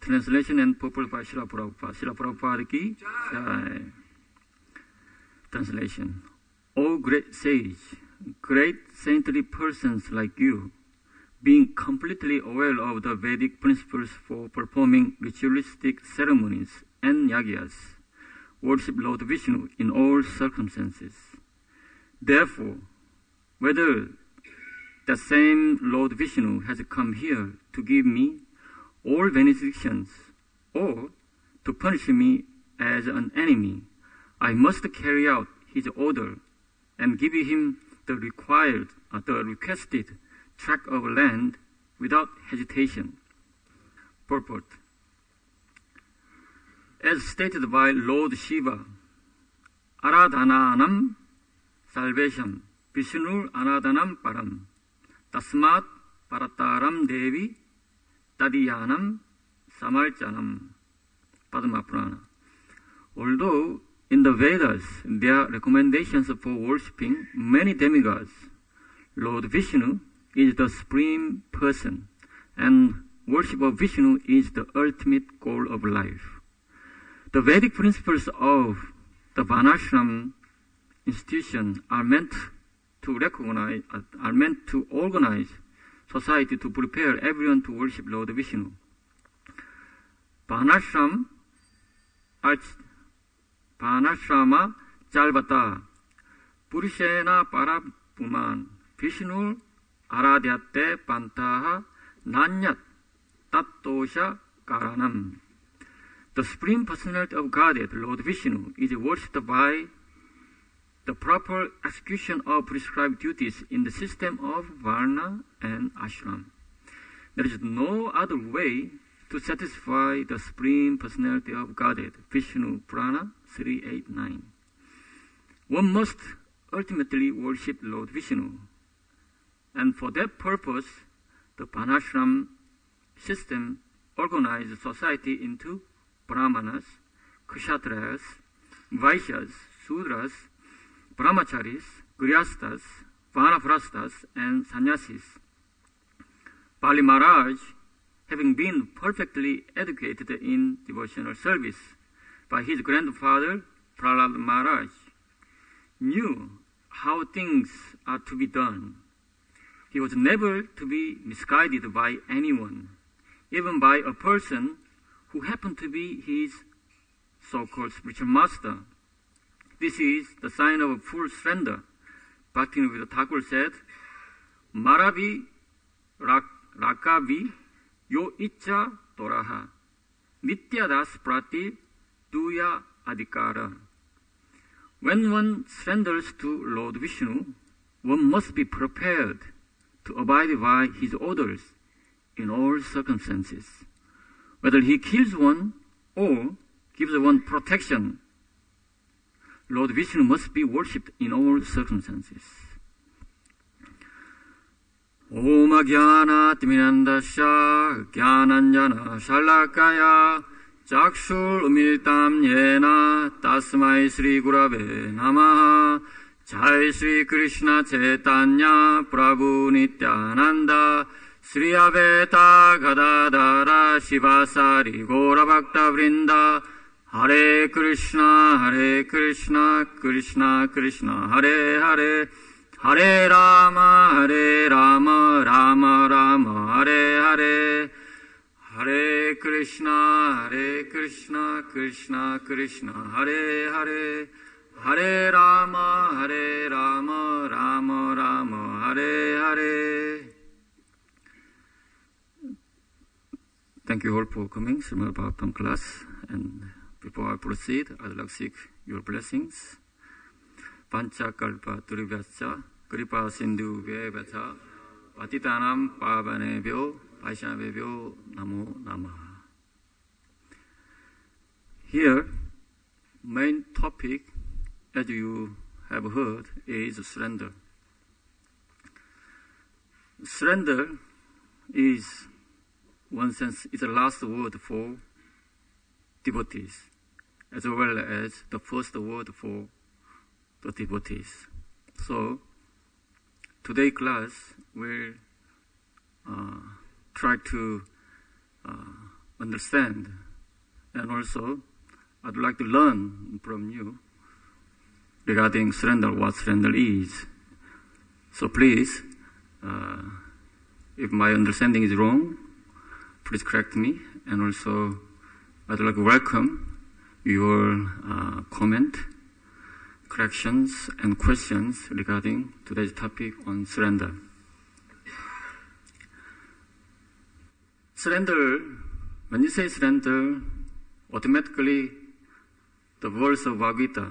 Translation and purport by Srila Prabhupada. Srila Prabhupada ki jai. Translation. O great sage, great saintly persons like you, being completely aware of the Vedic principles for performing ritualistic ceremonies and yagyas, worship Lord Vishnu in all circumstances. Therefore, whether the same Lord Vishnu has come here to give me all benedictions or to punish me as an enemy, I must carry out his order and give him the requested tract of land without hesitation. Purport. As stated by Lord Shiva, Aradhananam salvation, Vishnu Aradhanam param, Tasmat parataram devi, Tadiyanam samarchanam. Padma Purana. Although in the Vedas there are recommendations for worshipping many demigods, Lord Vishnu is the supreme person, and worship of Vishnu is the ultimate goal of life. The Vedic principles of the Varnashram institution are meant to organize society to prepare everyone to worship Lord Vishnu. Varnashrama Jalvata Purushena Parapuman Vishnu Aradhyate Pantaha Nanyat Tattosha Karanam. The Supreme Personality of Godhead, Lord Vishnu, is worshipped by the proper execution of prescribed duties in the system of Varna and Ashram. There is no other way to satisfy the Supreme Personality of Godhead, Vishnu Purana 389. One must ultimately worship Lord Vishnu, and for that purpose, the Varnashram system organized society into Brahmanas, Kshatriyas, Vaishyas, Sudras, Brahmacharis, Grihasthas, Vanaprasthas, and Sannyasis. Bali Maharaj, having been perfectly educated in devotional service by his grandfather Prahlad Maharaj, knew how things are to be done. He was never to be misguided by anyone, even by a person who happened to be his so-called spiritual master. This is the sign of full surrender. Bhaktivinoda Thakur said, Maravi Rakavi Yo Icha Toraha Nityadas Prati Duya Adhikara. When one surrenders to Lord Vishnu, one must be prepared to abide by his orders in all circumstances. Whether he kills one or gives one protection, Lord Vishnu must be worshipped in all circumstances. Om Jnana Timirandasya Jnananjana Shalakaya Chakshur Umilitam Yena Tasmai Sri Gurave Namaha. Jai Sri Krishna Chaitanya Prabhu Nityananda Sri Advaita Gadadhara Shivasari Gaura Bhakta Vrinda. Hare Krishna, Krishna Krishna, Hare Hare, Hare Rama, Rama Rama, Hare Hare, Hare Krishna, Krishna Krishna, Hare Hare, Hare Rama, Rama Rama, Hare Hare. Thank you all for coming, Srimad Bhagavatam class. And before I proceed, I'd like to seek your blessings. Panchakalpa Turivyacha Kripa Sindhu Vyavacha Patitanam Pavanebhyo Vaishnavebhyo Namo Namaha. Here, main topic, as you have heard, is surrender. Surrender is, one sense, is the last word for devotees, as well as the first word for the devotees. So, today's class will try to understand, and also I'd like to learn from you regarding surrender, what surrender is. So please, if my understanding is wrong, please correct me, and also I'd like to welcome your comment, corrections, and questions regarding today's topic on surrender. Surrender, when you say surrender, automatically the words of Bhagavad Gita,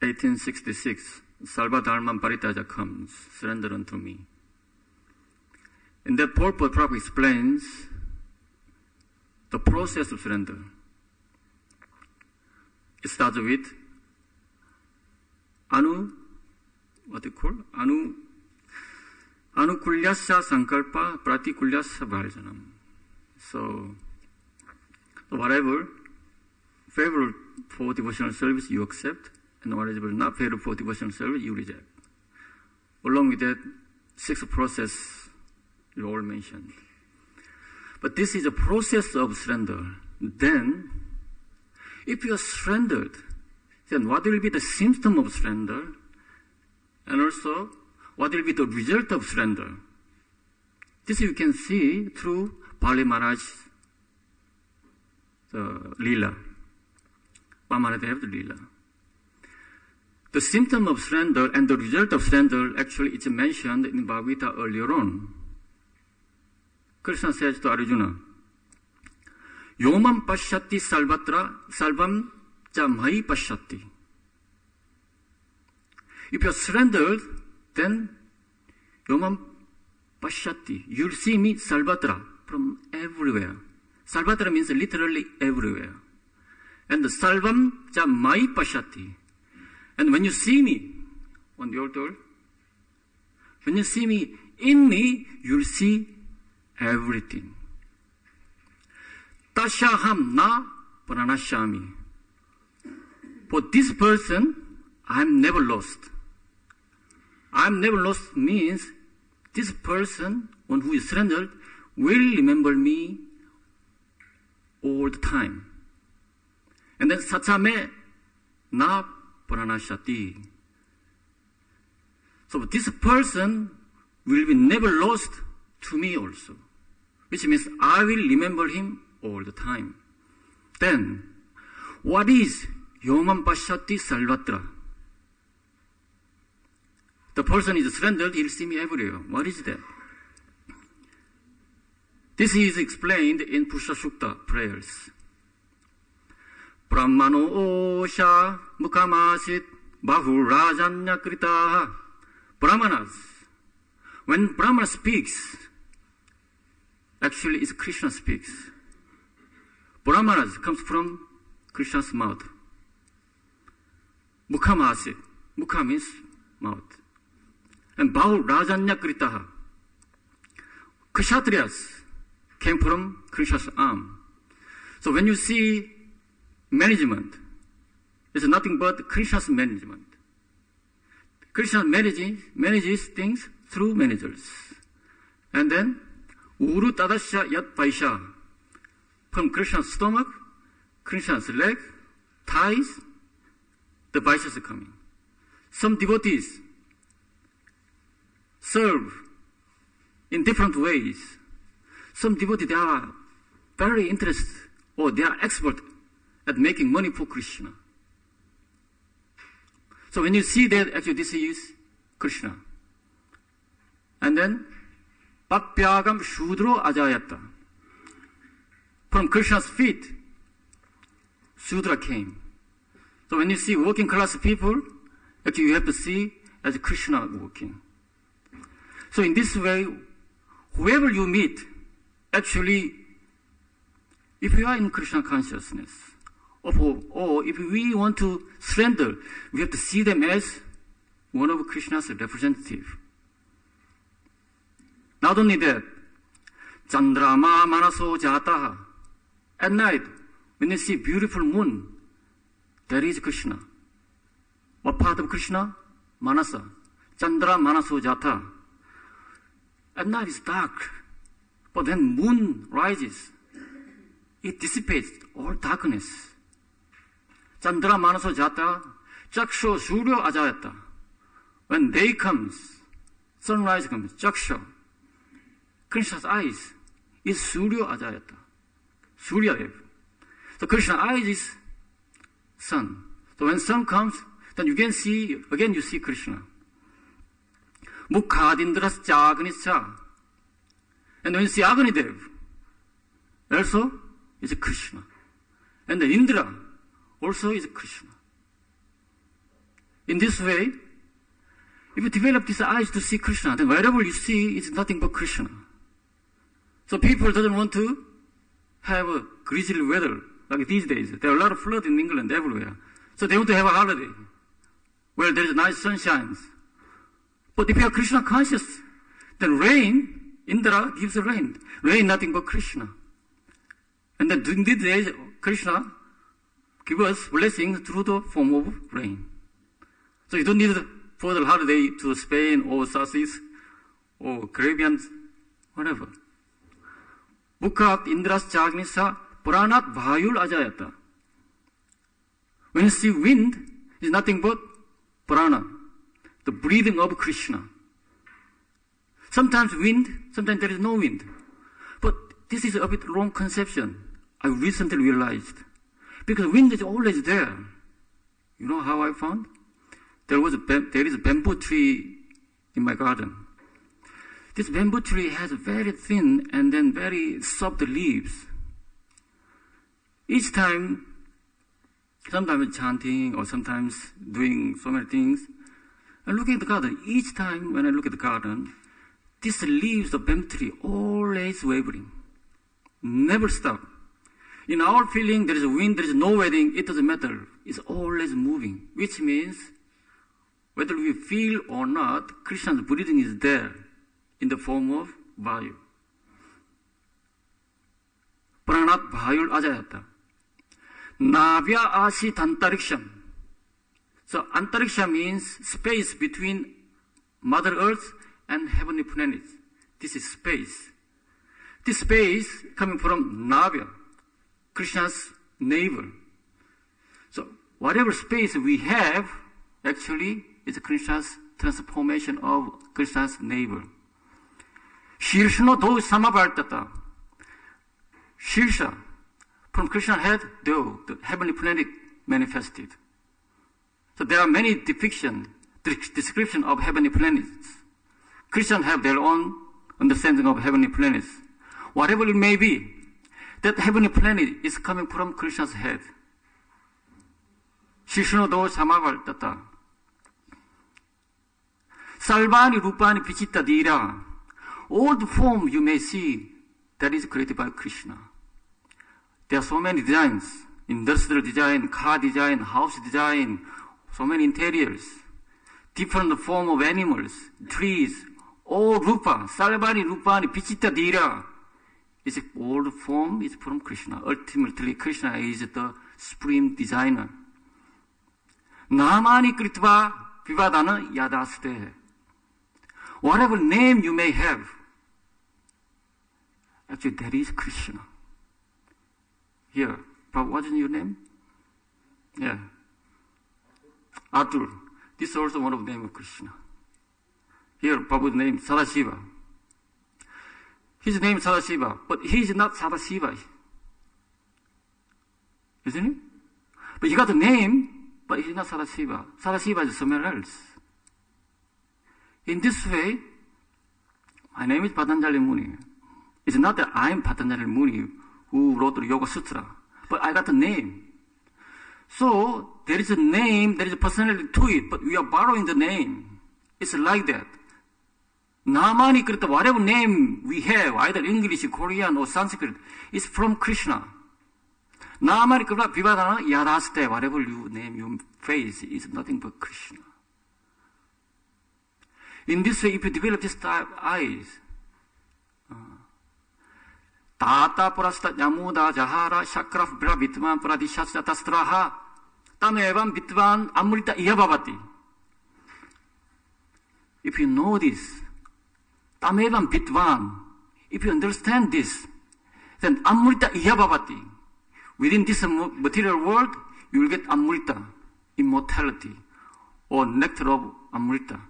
1866, Salva Dharma Paritaja comes, surrender unto me. In that purport, Prabhupada explains the process of surrender. It starts with Anukulyasya Sankalpa Pratikulyasya Bharjanam. So, whatever favorable for devotional service you accept, and whatever not favorable for devotional service you reject. Along with that, 6 process you all mentioned. But this is a process of surrender. Then, if you are surrendered, then what will be the symptom of surrender? And also, what will be the result of surrender? This you can see through Bali Maharaj's Leela. Pamaradev's Leela. The symptom of surrender and the result of surrender actually is mentioned in Bhagavad Gita earlier on. Krishna says to Arjuna, Yomam pashyati salvam cha mai pashyati. If you are surrendered, then Yomam pashyati. You'll see me salvatra from everywhere. Salvatra means literally everywhere. And the salvam cha mai pashyati. And when you see me on the altar, when you see me, in me, you'll see everything. Tashaham na pranashyami. For this person, I'm never lost. I'm never lost means this person, one who is surrendered, will remember me all the time. And then satsame na pranashyati. So this person will be never lost to me also, which means I will remember him all the time. Then, what is Yomam Pashyati Salvatra? The person is surrendered, he'll see me everywhere. What is that? This is explained in Pusha Shukta prayers. Brahmano Osha Mukamasit Bahu Rajanya Kritaha. Brahmanas. When Brahmana speaks, actually it's Krishna speaks. Brahmanas comes from Krishna's mouth. Mukamasit. Mukha means mouth. And Bahu Rajanya Kritaha. Kshatriyas came from Krishna's arm. So when you see management, it's nothing but Krishna's management. Krishna manages things through managers. And then, Uru Tadasya Yat Paisha. From Krishna's stomach, Krishna's leg, thighs, the Vaishyas are coming. Some devotees serve in different ways. Some devotees, they are very interested, or they are expert at making money for Krishna. So when you see that, actually this is Krishna. And then, Papyagam Shudro Ajayata. From Krishna's feet, Shudra came. So when you see working class people, actually you have to see as Krishna working. So in this way, whoever you meet, actually, if you are in Krishna consciousness, or if we want to surrender, we have to see them as one of Krishna's representative. Not only that, Chandrama Manaso Jataha. At night, when you see beautiful moon, there is Krishna. What part of Krishna? Manasa. Chandra Manaso Jata. At night it's dark, but then moon rises. it dissipates all darkness. Chandra manaso jata, chaksho suryo ajayata. When day comes, sunrise comes, chaksho, Krishna's eyes is suryo ajayata. Surya Dev. So Krishna's eyes is sun. So when sun comes, then you can see, again you see Krishna. Mukhadindras Jagnischa. And when you see Agni Dev, also is Krishna. And the Indra also is Krishna. In this way, if you develop these eyes to see Krishna, then wherever you see, it's nothing but Krishna. So people don't want to have a grizzly weather like these days. There are a lot of flood in England everywhere. So they want to have a holiday where there is nice sunshine. But if you are Krishna conscious, then rain, Indra gives the rain. Rain nothing but Krishna. And then during these days, Krishna gives us blessings through the form of rain. So you don't need further holiday to Spain or Southeast or Caribbean, whatever. Mukhat Indras Jagnisa Puranat Bhayul Ajayata. When you see wind, it's nothing but Purana, the breathing of Krishna. Sometimes wind, sometimes there is no wind. But this is a bit wrong conception. I recently realized. Because wind is always there. You know how I found? There is a bamboo tree in my garden. This bamboo tree has very thin and then very soft leaves. Each time, sometimes chanting or sometimes doing so many things, and looking at the garden, each time when I look at the garden, these leaves of bamboo tree always wavering, never stop. In our feeling, there is a wind, there is no wedding, it doesn't matter. It's always moving, which means whether we feel or not, Krishna's breathing is there in the form of Vayu. Pranat Vayul Ajayata. Navya Asi Antariksham. So Antariksha means space between Mother Earth and heavenly planets. This is space. This space coming from Navya, Krishna's navel. So whatever space we have, actually, is Krishna's transformation of Krishna's navel. Shirshno do samavartata. Shirsha, from Krishna's head, do, the heavenly planet manifested. So there are many description of heavenly planets. Christians have their own understanding of heavenly planets. Whatever it may be, that heavenly planet is coming from Krishna's head. Shishno do samavartata. Salvani rupani pichitta dira. All the form you may see, that is created by Krishna. There are so many designs, industrial design, car design, house design, so many interiors, different form of animals, trees, all rupa, salvani rupani pichitta dira. It's all the form is from Krishna. Ultimately, Krishna is the supreme designer. Namani kritva vivadana yadaste. Whatever name you may have, actually that is Krishna. Here, what is your name? Yeah. Arthur. This is also one of the name of Krishna. Here, Prabhu's name, Sadashiva. His name is Sadashiva, but he is not Sadashiva. Isn't it? But he got the name, but he's not Sadashiva. Sadashiva is somewhere else. In this way, my name is Patanjali Muni. It's not that I am Patanjali Muni who wrote the Yoga Sutra, but I got the name. So, there is a name, there is a personality to it, but we are borrowing the name. It's like that. Namani Krita, whatever name we have, either English, Korean, or Sanskrit, is from Krishna. Namani Krita Vivadana Yadaste, whatever you name you face, is nothing but Krishna. In this way, if you develop this type of eyes, Tata Prasta Yamuda Jahara Shakraf Bra Vitman Pradishasta Straha Tamevam Vitvan Amrita Iyabhavati. If you know this, Tamevam Vitvan, if you understand this, then Amrita Iyabhavati, within this material world, you will get amrita, immortality, or nectar of amrita.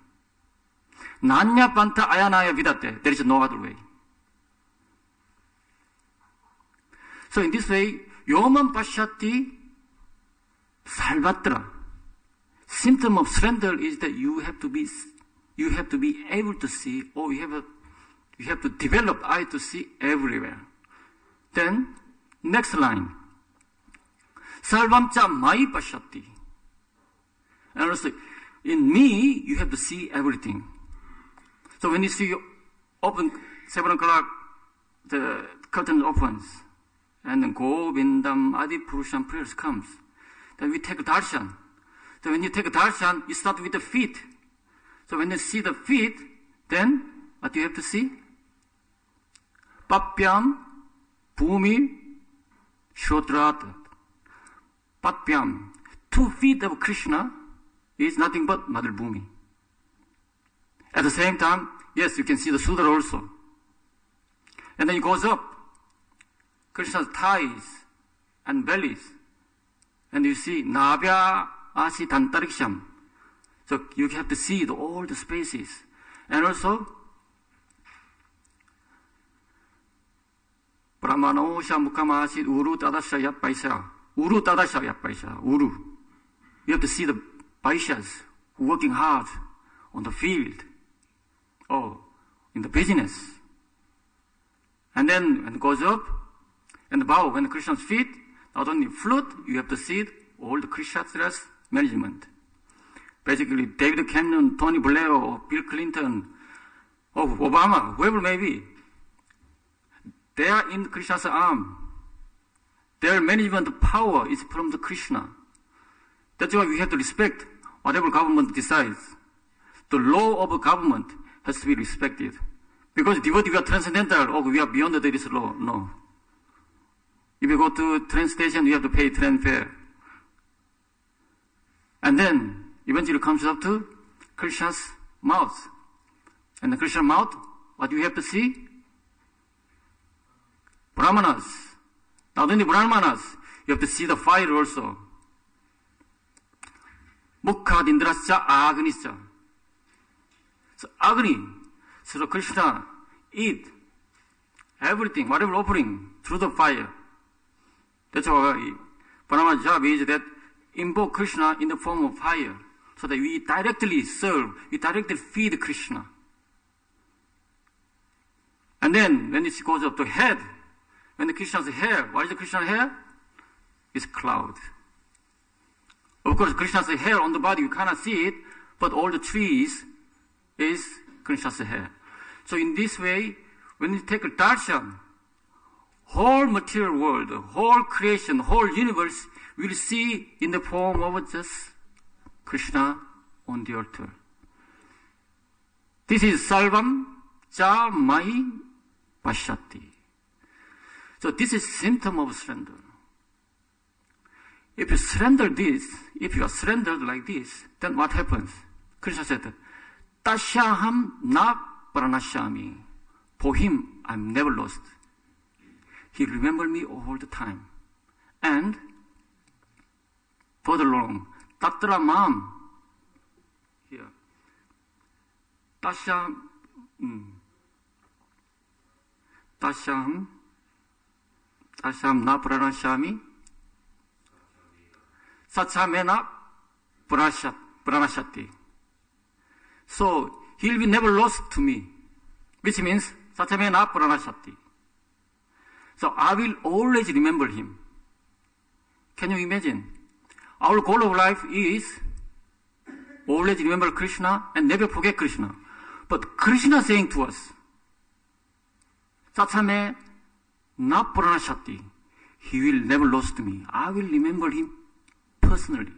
Nanya panta ayanaya vidate. There is no other way. So in this way, yoman pashyati salvatra. Symptom of surrender is that you have to be able to see, or you have to develop eye to see everywhere. Then, next line. Sarvamcha mai pashyati. And also, in me, you have to see everything. So when you see open 7 o'clock, the curtain opens, and then Govindam Adi Purusham prayers comes. Then we take darshan. So when you take darshan, you start with the feet. So when you see the feet, then what do you have to see? Papyam, Bhumi, Shodrat. Papyam, 2 feet of Krishna is nothing but Mother Bhumi. At the same time, yes, you can see the Sudra also. And then it goes up. Krishna's thighs and bellies. And you see Nabhya Asi Tantariksham. So you have to see all the spaces. And also, Brahmanosha Mukhamasi Uru Tadasha Yat Paisha. Uru Tadasha Yat Paisha. Uru. You have to see the Paishas working hard on the field or in the business. And then when it goes up, and the bow, when the Krishna's feet, not only flute, you have to see all the Kshatriya's management. Basically, David Cameron, Tony Blair, or Bill Clinton, or Obama, whoever it may be, they are in Krishna's arm. Their management power is from the Krishna. That's why we have to respect whatever government decides. The law of a government has to be respected. Because devotee, we are transcendental, or we are beyond this law. No. If you go to train station, you have to pay train fare. And then, eventually comes up to Krishna's mouth. And the Krishna's mouth, what do you have to see? Brahmanas. Not only Brahmanas, you have to see the fire also. Mukha Dindrascha Agnischa. So Agni, so Krishna eat everything, whatever offering, through the fire. That's why Brahma's job is that invoke Krishna in the form of fire, so that we directly serve, we directly feed Krishna. And then when it goes up to head, when the Krishna's hair, what is the Krishna's hair? It's cloud. Of course, Krishna's hair on the body, you cannot see it, but all the trees is Krishna's hair. So in this way, when you take a darshan, whole material world, whole creation, whole universe, will see in the form of just Krishna on the altar. This is Sarvam Cha Mai Pashyati. So this is symptom of surrender. If you surrender this, if you are surrendered like this, then what happens? Krishna said, Tasyaham na pranashyami. For him, I'm never lost. He remembered me all the time. And further along, Tatra Mam. Here. Tasyaham na pranashyami. Sachamena pranashyati. So, he'll be never lost to me. Which means, Sachamena pranashyati. So, I will always remember him. Can you imagine? Our goal of life is always remember Krishna and never forget Krishna. But Krishna saying to us, Sachame na pranashyati. He will never lose me. I will remember him personally.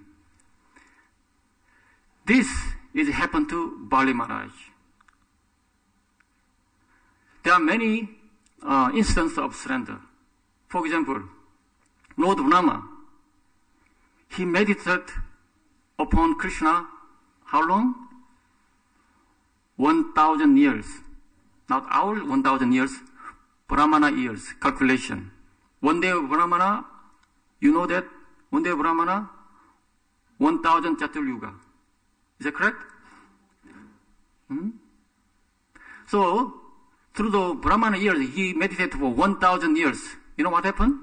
This is happened to Bali Maharaj. There are many instances of surrender. For example, Lord Brahma, he meditated upon Krishna how long? 1,000 years. Not our 1,000 years, Brahmana years, calculation. One day of Brahmana, You know that? Onde Brahmana, 1000 Chaturyuga. Is that correct? So, through the Brahmana years, he meditated for 1000 years. You know what happened?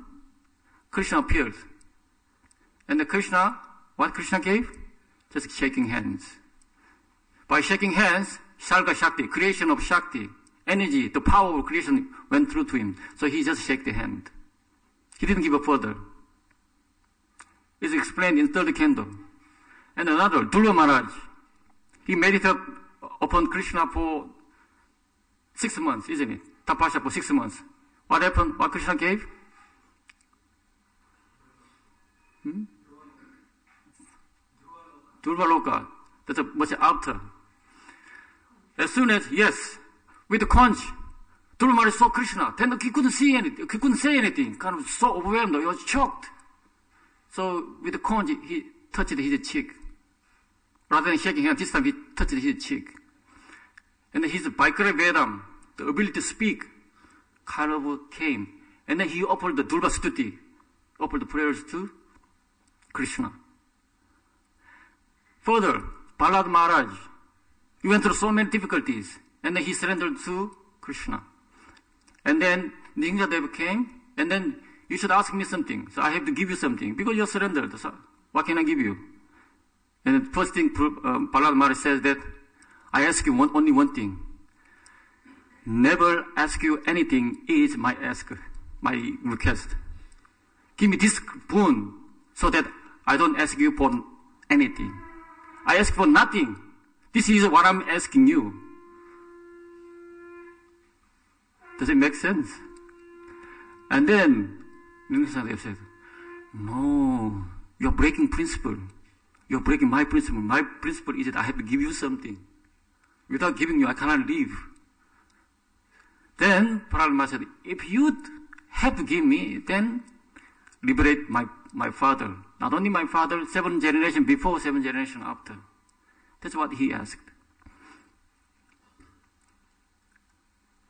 Krishna appeared. And the Krishna, what Krishna gave? Just shaking hands. By shaking hands, Sarga Shakti, creation of Shakti, energy, the power of creation went through to him. So he just shook the hand. He didn't give a further. It's explained in third canto. And another, Dhruva Maharaj, he meditated upon Krishna for 6 months, isn't it? Tapasya for 6 months. What happened? What Krishna gave? Dhruva Loka. That's much after. As soon as, yes, with the conch, Dhruva Maharaj saw Krishna. Then he couldn't see anything. He couldn't say anything. Kind of so overwhelmed. He was choked. So with the conch, he touched his cheek. Rather than shaking hands, this time he touched his cheek. And his Vaikara Vedam, the ability to speak, kind of came. And then he offered the Dhruva Stuti, offered the prayers to Krishna. Further, Prahlad Maharaj, he went through so many difficulties, and then he surrendered to Krishna. And then Ningradeva came, and then you should ask me something, so I have to give you something, because you're surrendered, so what can I give you? And the first thing Prahlad Maharaj says that, I ask you only one thing. Never ask you anything is my request. Give me this boon so that I don't ask you for anything. I ask for nothing. This is what I'm asking you. Does it make sense? And then Ningradeva said, no, you're breaking principle. You're breaking my principle. My principle is that I have to give you something. Without giving you, I cannot live. Then Prahlad Maharaj said, if you have to give me, then liberate my father. Not only my father, 7 generations before, 7 generations after. That's what he asked.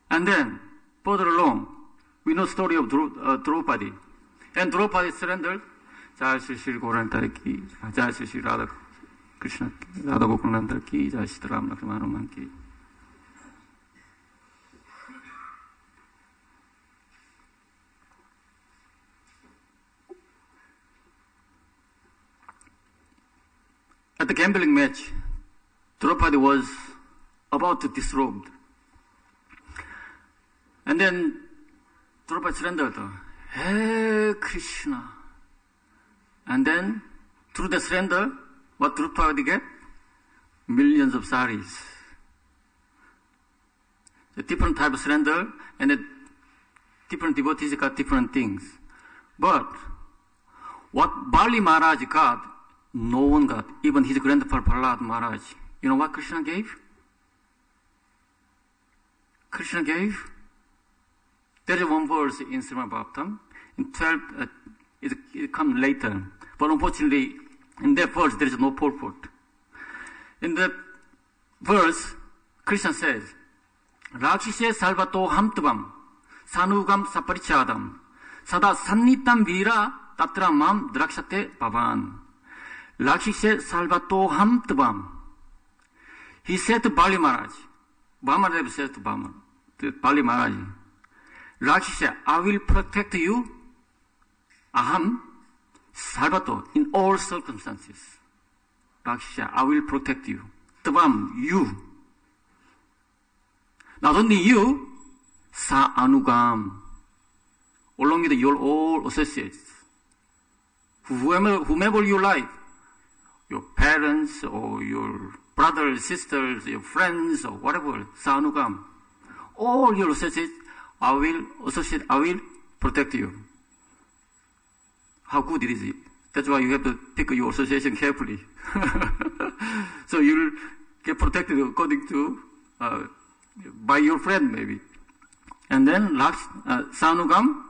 And then, further along, we know the story of Draupadi. And Draupadi surrendered. Jai Shri Shri Gauranga ki, Jai Shri Shri Radha Krishna ki, Radha Gokulananda ki, Jai Shri Ram Lakshmana Hanuman ki. At the gambling match, Draupadi was about to disrobe. And then Draupadi surrendered. Hey Krishna. And then, through the surrender, what Draupadi get? Millions of saris. A different type of surrender, and different devotees got different things. But what Bali Maharaj got, no one got, even his grandfather Prahlad Maharaj. You know what Krishna gave? Krishna gave? There is one verse in Srimad Bhagavatam, in 12, it comes later. But unfortunately, in that verse, there is no purport. In that verse, Krishna says, Rakshise salvato hamtvam, sanugam saparichadam, sada sannitam vira tatra mam drakshate bhavan. Rakshise salvato hamtvam. He said to Bali Maharaj, Vamanadeva says to Bali Maharaj, Rakshise, I will protect you. Aham salvato in all circumstances. Rakshisa, I will protect you. Tvam, you. Not only you, sa anugam. Along with your all associates. Whomever you like, your parents or your brothers, sisters, your friends or whatever, sa anugam. All your associates, I will protect you. How good it is. That's why you have to pick your association carefully. So you'll get protected according to, by your friend maybe. And then, sanugam,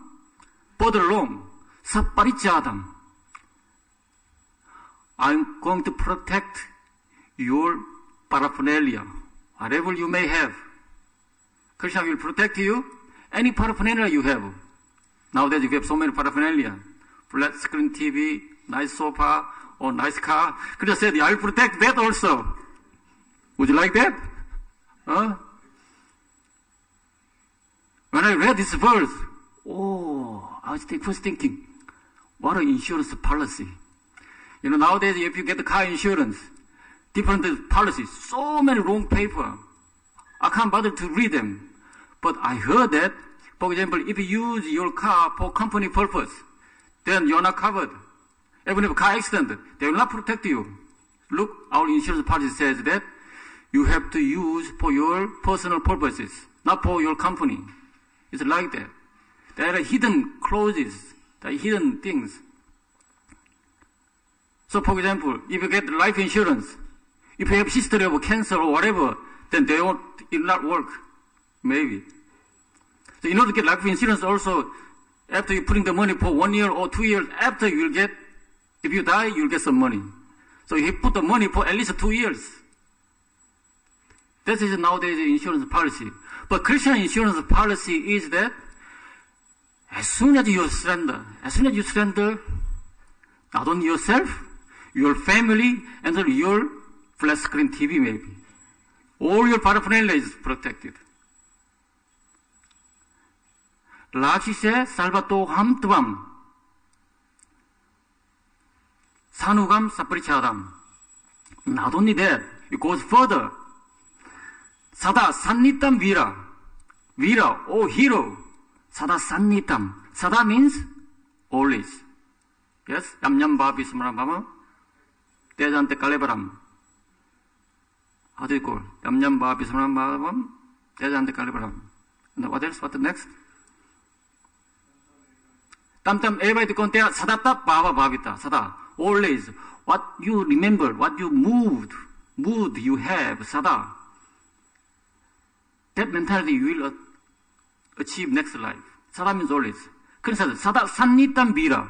further along, saparichadam. I'm going to protect your paraphernalia, whatever you may have. Krishna will protect you, any paraphernalia you have. Nowadays you have so many paraphernalia. flat screen TV, nice sofa, or nice car. 그래서 said, I'll protect that also. Would you like that? When I read this verse, I was first thinking, what an insurance policy. Nowadays, if you get the car insurance, different policies, so many wrong paper. I can't bother to read them. But I heard that, for example, if you use your car for company purpose, then you're not covered. Even if a car accident, they will not protect you. Look, our insurance policy says that you have to use for your personal purposes, not for your company. It's like that. There are hidden clauses, there are hidden things. So, for example, if you get life insurance, if you have history of cancer or whatever, then it will not work. Maybe. So in order to get life insurance also, after you putting the money for 1 year or 2 years, after you'll get, if you die, you'll get some money. So you put the money for at least 2 years. That is nowadays the insurance policy. But Christian insurance policy is that as soon as you surrender, not only yourself, your family, and your flat screen TV maybe. All your paraphernalia is protected. 라키세 살바토함 뜨밤 산우감 사프리차담. Not only that, it goes further. 사다 산니땀 위라, oh hero. 사다 산니땀. 사다 means always. Yes, 얌얌바비 스마람바마 대잔테 깔레바람. How do you call? 얌얌바비 스마람바밤 대잔테 깔레바람. What else? What next? 땀땀 everybody contea 사다따 바바바비다. 사다 always. What you remember, what you mood you have, 사다. That mentality you will achieve next life. 사다 means always. 그래서 사다 산니땀 비라.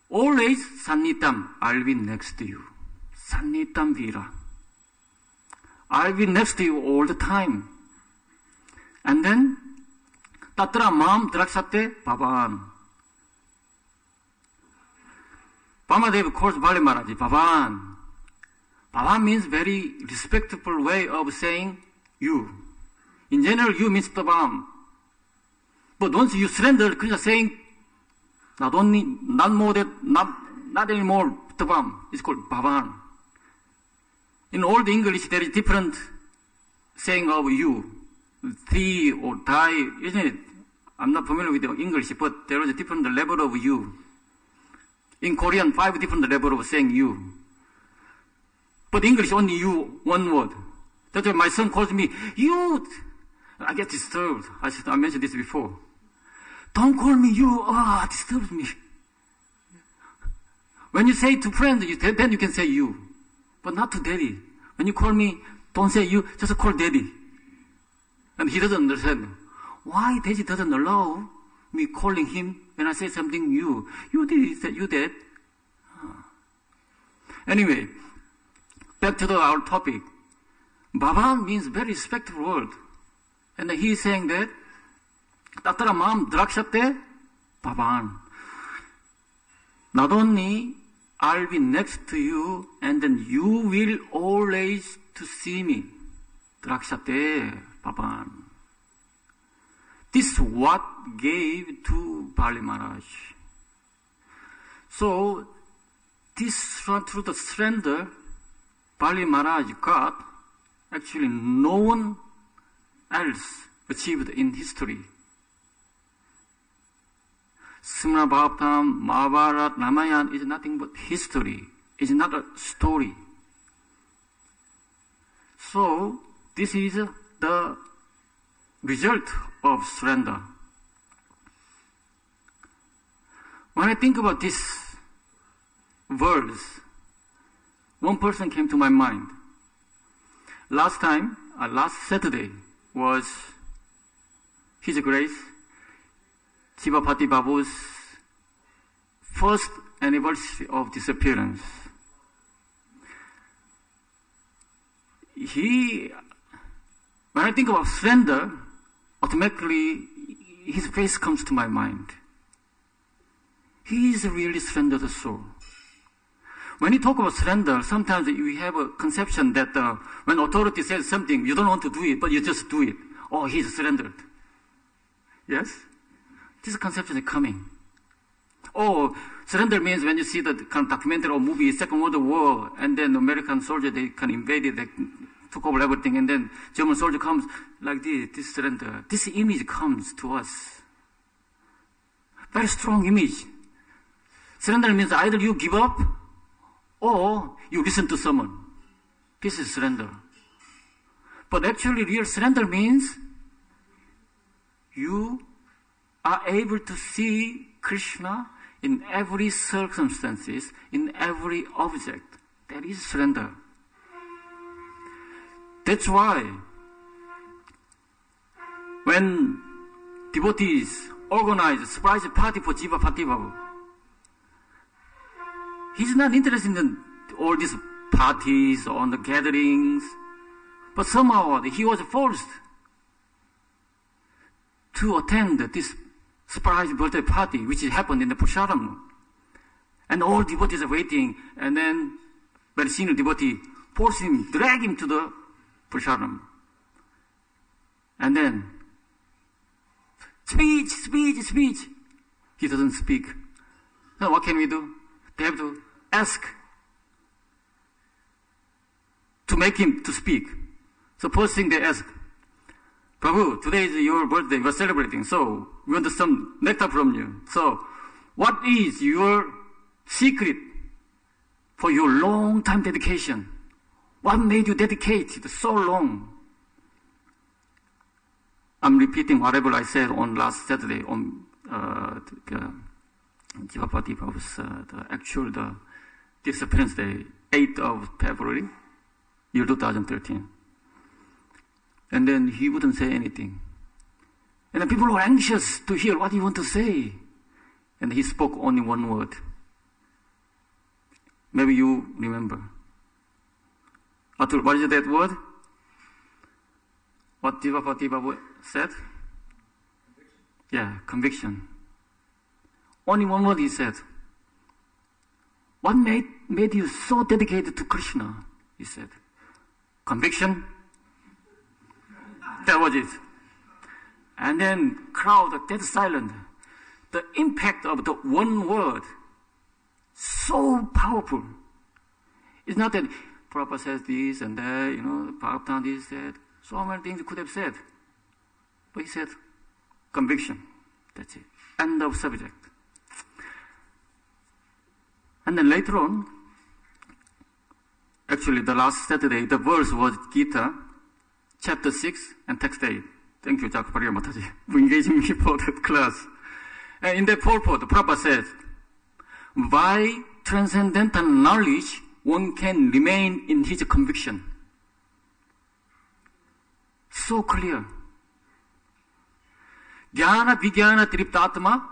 Always 산니땀, I'll be next to you. 산니땀 비라. I'll be next to you all the time. And then 따뜻한 마음 드락사때 바반. 바마데브 calls 발리 말하지. 바반. 바반 means very respectful way of saying you. In general, you means 따밤. But once you surrender, 그냥 saying not anymore 따밤. It's called 바반. In old English, there is different saying of you. Thee or die, isn't it? I'm not familiar with the English, but there is a different level of you. In Korean, 5 different levels of saying you. But English, only you, one word. That's why my son calls me, you. I get disturbed. I mentioned this before. Don't call me you. It disturbs me. When you say to friends, then you can say you. But not to daddy. When you call me, don't say you, just call daddy. And he doesn't understand. Why daddy doesn't allow me calling him when I say something you? You did, you did. Anyway, back to our topic. Baban means very respectful word. And he is saying that, 따뜻한 마음 드락샷때, 바반. Not only I'll be next to you, and then you will always to see me. 드락샷때, 바반. This is what gave to Bali Maharaj. So, this through the surrender, Bali Maharaj got, actually no one else achieved in history. Srimad Bhagavatam, Mahabharata, Ramayana is nothing but history. It's not a story. So, this is the result of surrender. When I think about this verse, one person came to my mind. Last Saturday was His Grace Chibapati Babu's first anniversary of disappearance. When I think about surrender, automatically his face comes to my mind. he is really surrendered soul. When you talk about surrender, sometimes we have a conception that when authority says something, you don't want to do it, but you just do it. Oh, he's surrendered. Yes? This conception is coming. Oh, surrender means when you see the kind of documentary or movie, Second World War, and then American soldier, they kind of invaded, they took over everything, and then German soldier comes like this surrender. This image comes to us. Very strong image. Surrender means either you give up, or you listen to someone. This is surrender. But actually, real surrender means you are able to see Krishna in every circumstances, in every object. That is surrender. That's why when devotees organize a surprise party for Jiva Patibabu, he's not interested in all these parties or the gatherings, but somehow he was forced to attend this surprise birthday party, which happened in the Pusharam. And all devotees are waiting, and then very senior devotee forced him, drag him to the Pusharam. And then, speech. He doesn't speak. Now what can we do? They have to ask to make him to speak. So first thing they ask, Prabhu, today is your birthday, we're celebrating, so we want some nectar from you. So, what is your secret for your long time dedication? What made you dedicate so long? I'm repeating whatever I said on last Saturday on Jivapati Prabhu's the disappearance day, 8th of February, year 2013. And then he wouldn't say anything. And then people were anxious to hear what he want to say. And he spoke only one word. Maybe you remember. Atul, what is that word? What Jivapati Babu said? Yeah, conviction. Only one word he said. What made you so dedicated to Krishna? He said. Conviction. That was it. And then crowd dead silent. The impact of the one word, so powerful. It's not that Prabhupada says this and that, Prabhupada this, that. So many things he could have said. But he said, conviction. That's it. End of subject. And then later on, actually the last Saturday, the verse was Gita, chapter 6 and text 8. Thank you, Jakapariya Mataji, for engaging me for that class. And in that purport, Prabhupada says, by transcendental knowledge, one can remain in his conviction. So clear. Jnana Vijnana Triptatma,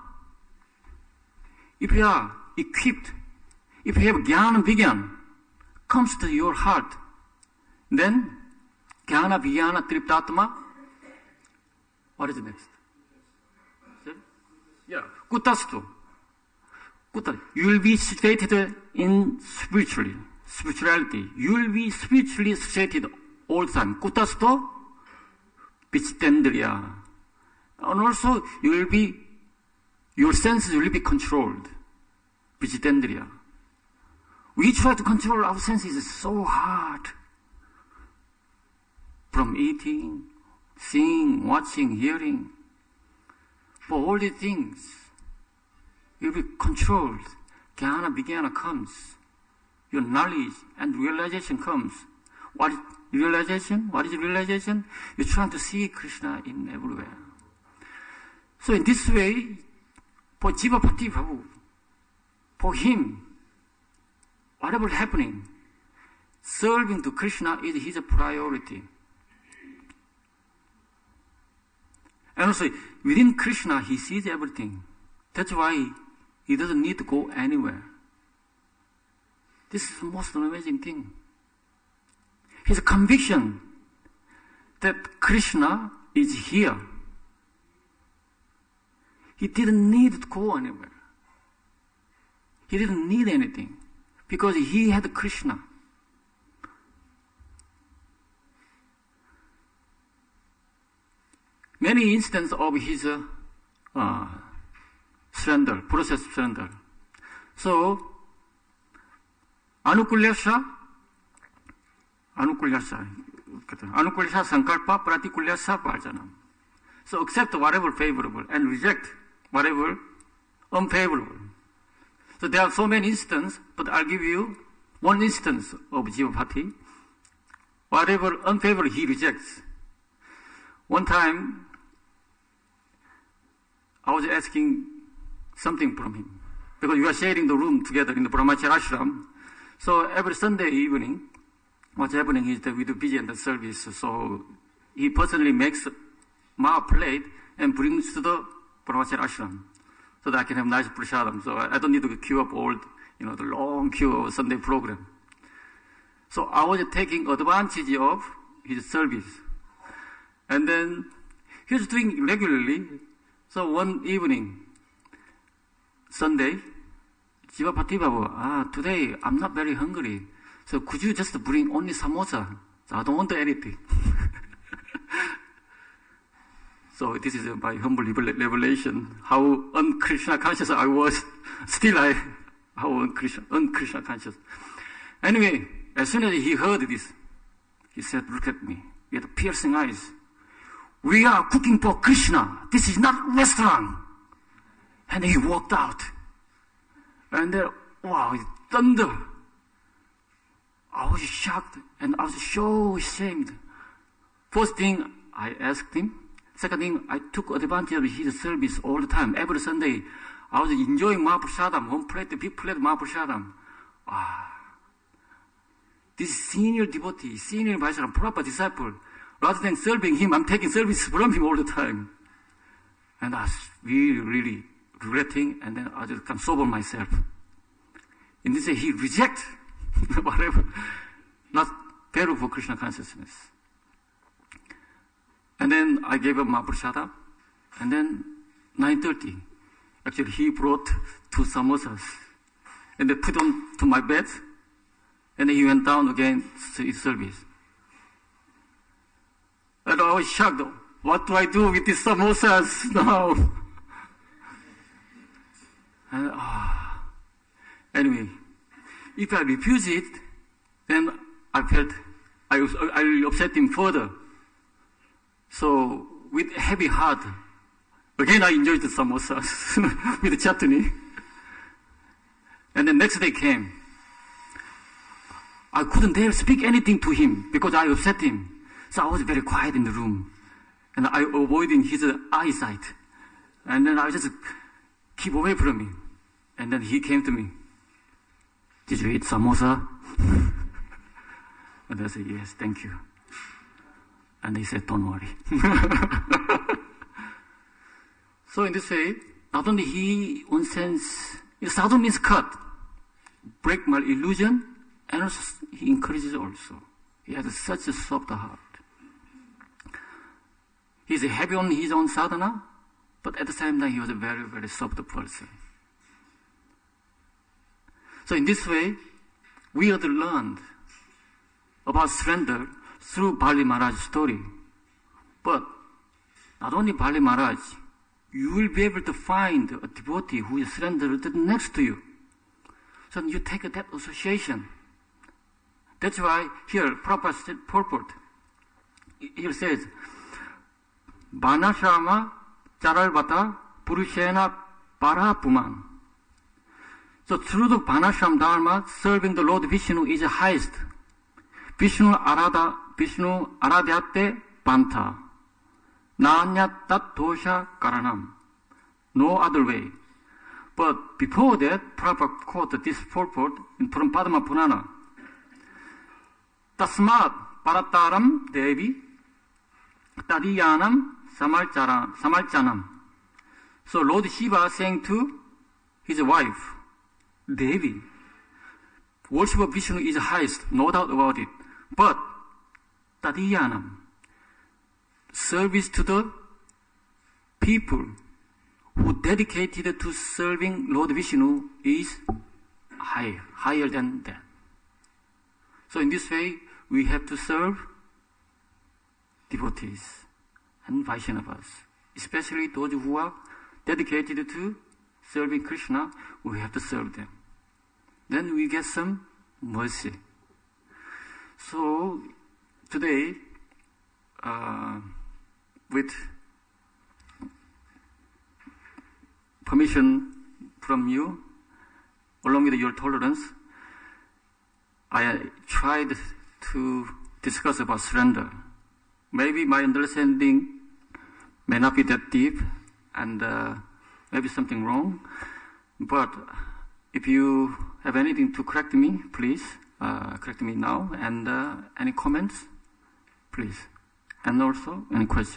if you are equipped, if you have Jnana Vijnana, comes to your heart, then Jnana Vijnana Triptatma, what is the next? Yeah, Kutastu. You will be situated in spirituality. You will be spiritually situated all the time. Kutastu, Vichitendriya. And also, your senses will be controlled. Vichitendriya. We try to control our senses, it's so hard. From eating, seeing, watching, hearing. For all these things, you'll be controlled. Jnana Vijnana comes. Your knowledge and realization comes. What is realization? What is realization? You're trying to see Krishna in everywhere. So in this way, for Jivapati Prabhu, for him, whatever is happening, serving to Krishna is his priority. And also, within Krishna, he sees everything. That's why he doesn't need to go anywhere. This is the most amazing thing. His conviction that Krishna is here. He didn't need to go anywhere. He didn't need anything because he had Krishna. Many instances of his surrender, process surrender. So, anukulyasya sankalpa pratikulyasya parjanam. So accept whatever favorable and reject whatever unfavorable. So there are so many instances, but I'll give you one instance of Jivapati. Whatever unfavorable he rejects. One time, I was asking something from him, because we are sharing the room together in the Brahmacharya ashram. So every Sunday evening, what's happening is that we do busy in the service. So he personally makes ma plate and brings to the Brahmacharya ashram, so that I can have nice prasadam. So I don't need to queue up all, the long queue of Sunday program. So I was taking advantage of his service. And then he was doing regularly. So one evening, Sunday, Jivapati Babu, today I'm not very hungry. So could you just bring only samosa? So I don't want anything. So this is my humble revelation, how un-Krishna conscious I was. Still how un-Krishna conscious. Anyway, as soon as he heard this, he said, look at me, with piercing eyes. We are cooking for Krishna. This is not a restaurant. And he walked out. And then, wow, thunder. I was shocked and I was so ashamed. First thing, I asked him. Second thing, I took advantage of his service all the time. Every Sunday, I was enjoying Mahaprasadam, one plate, big plate Mahaprasadam. This senior devotee, senior Vaishnava, proper disciple, rather than serving him, I'm taking service from him all the time. And I was really regretting, and then I just can sober myself. In this way, he rejects whatever, not favorable for Krishna consciousness. And then I gave up Mahaprasada, and then 9:30, actually he brought 2 samosas, and they put on to my bed, and then he went down again to his service. And I was shocked. What do I do with these samosas now? And, anyway, if I refuse it, then I felt I will upset him further. So, with a heavy heart, again I enjoyed the samosas with the chutney. And the next day came. I couldn't dare speak anything to him because I upset him. So I was very quiet in the room. And I avoiding his eyesight. And then I just keep away from him. And then he came to me. Did you eat samosa? And I said, yes, thank you. And he said, don't worry. So in this way, not only he, one sense, sadhu means cut, break my illusion, and also he encourages also. He has such a soft heart. He's heavy on his own sadhana, but at the same time he was a very soft person. So in this way, we have learned about surrender through Bali Maharaj's story. But not only Bali Maharaj, you will be able to find a devotee who is surrendered next to you. So you take that association. That's why here, Prabhupada purport, here says, Banashama Charalvata Purushena Parapuman. So through the Banasham Dharma, serving the Lord Vishnu is the highest. Vishnu Aradhyate Panta. Nanyat Tat Dosha Karanam. No other way. But before that, Prabhupada quoted this purport from Padma Purana. Tasmat Parataram Devi Tadiyanam Samalchanam. So Lord Shiva saying to his wife, Devi, worship of Vishnu is highest, no doubt about it. But Tadiyanam, service to the people who dedicated to serving Lord Vishnu is higher than that. So in this way, we have to serve devotees and Vaishnavas, especially those who are dedicated to serving Krishna. We have to serve them. Then we get some mercy. So today, with permission from you, along with your tolerance, I tried to discuss about surrender. Maybe my understanding may not be that deep, and maybe something wrong, but if you have anything to correct me, please correct me now, and any comments, please, and also any questions.